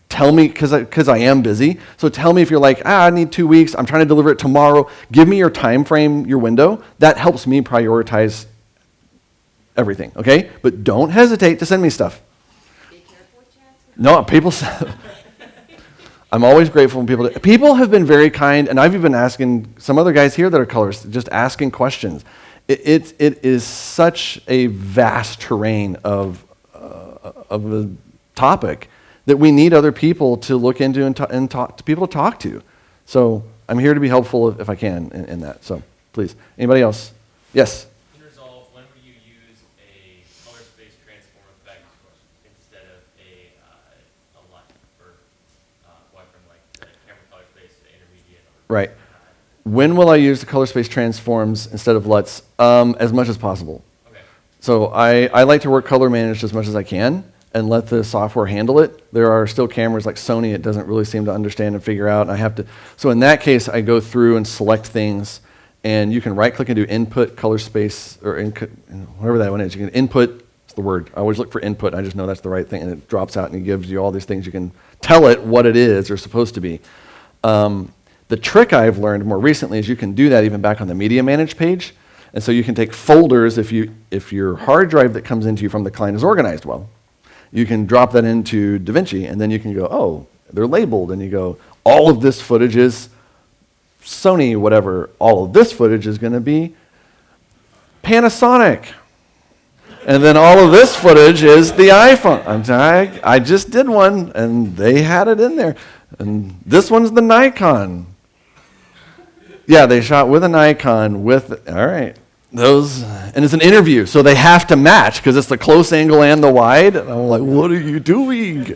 Tell me, because I am busy. So tell me if you're like, I need 2 weeks. I'm trying to deliver it tomorrow. Give me your time frame, your window. That helps me prioritize everything, okay? But don't hesitate to send me stuff. Be careful what you ask. No, people. I'm always grateful when people have been very kind, and I've even been asking some other guys here that are colorists, just asking questions. It is such a vast terrain of a topic that we need other people to look into and talk to people to talk to. So I'm here to be helpful if I can in that. So please, anybody else? Yes. In Resolve, when would you use a color space transform effect instead of a LUT for going from like the camera color space to intermediate? Right. When will I use the color space transforms instead of LUTs? As much as possible. Okay. So I like to work color managed as much as I can and let the software handle it. There are still cameras like Sony it doesn't really seem to understand and figure out. And I have to, so in that case, I go through and select things, and you can right-click and do input, color space, or whatever that one is. You can input, it's the word. I always look for input. I just know that's the right thing, and it drops out and it gives you all these things. You can tell it what it is or supposed to be. The trick I've learned more recently is you can do that even back on the Media Manage page. And so you can take folders if your hard drive that comes into you from the client is organized well. You can drop that into DaVinci, and then you can go, oh, they're labeled, and you go, all of this footage is Sony, whatever. All of this footage is going to be Panasonic. And then all of this footage is the iPhone. I just did one, and they had it in there. And this one's the Nikon. Yeah, they shot with a Nikon all right. And it's an interview, so they have to match because it's the close angle and the wide. And I'm like, what are you doing?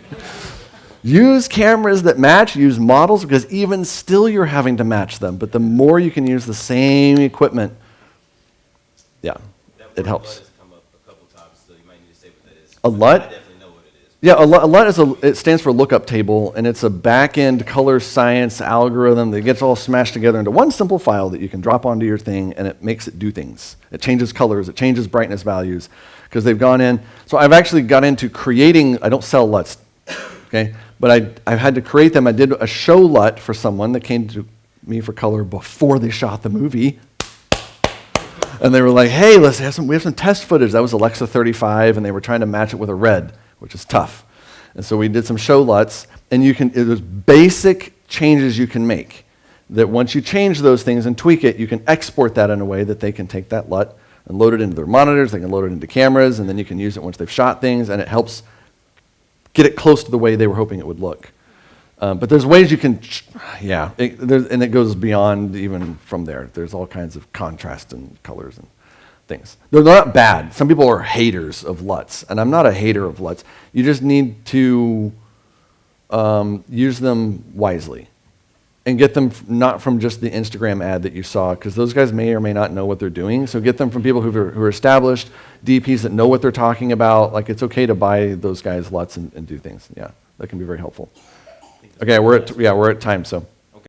Use cameras that match, use models, because even still you're having to match them. But the more you can use the same equipment, yeah, it helps. Has come up a couple times, so you might need to say what that is. A LUT? I definitely know what it is. Yeah, a LUT it stands for lookup table, and it's a back-end color science algorithm that gets all smashed together into one simple file that you can drop onto your thing, and it makes it do things. It changes colors, it changes brightness values, because they've gone in. So I've actually got into creating, I don't sell LUTs, okay, but I've had to create them. I did a show LUT for someone that came to me for color before they shot the movie. And they were like, hey, we have some test footage. That was Alexa 35, and they were trying to match it with a red, which is tough. And so we did some show LUTs, and there's basic changes you can make. That once you change those things and tweak it, you can export that in a way that they can take that LUT and load it into their monitors, they can load it into cameras, and then you can use it once they've shot things, and it helps get it close to the way they were hoping it would look. But there's ways you can, and it goes beyond even from there. There's all kinds of contrast and colors and things. They're not bad. Some people are haters of LUTs, and I'm not a hater of LUTs. You just need to use them wisely. and get them not from just the Instagram ad that you saw, because those guys may or may not know what they're doing. So get them from people who are established, DPs that know what they're talking about. Like, it's okay to buy those guys LUTs and do things. Yeah, that can be very helpful. Okay, we're at time, so.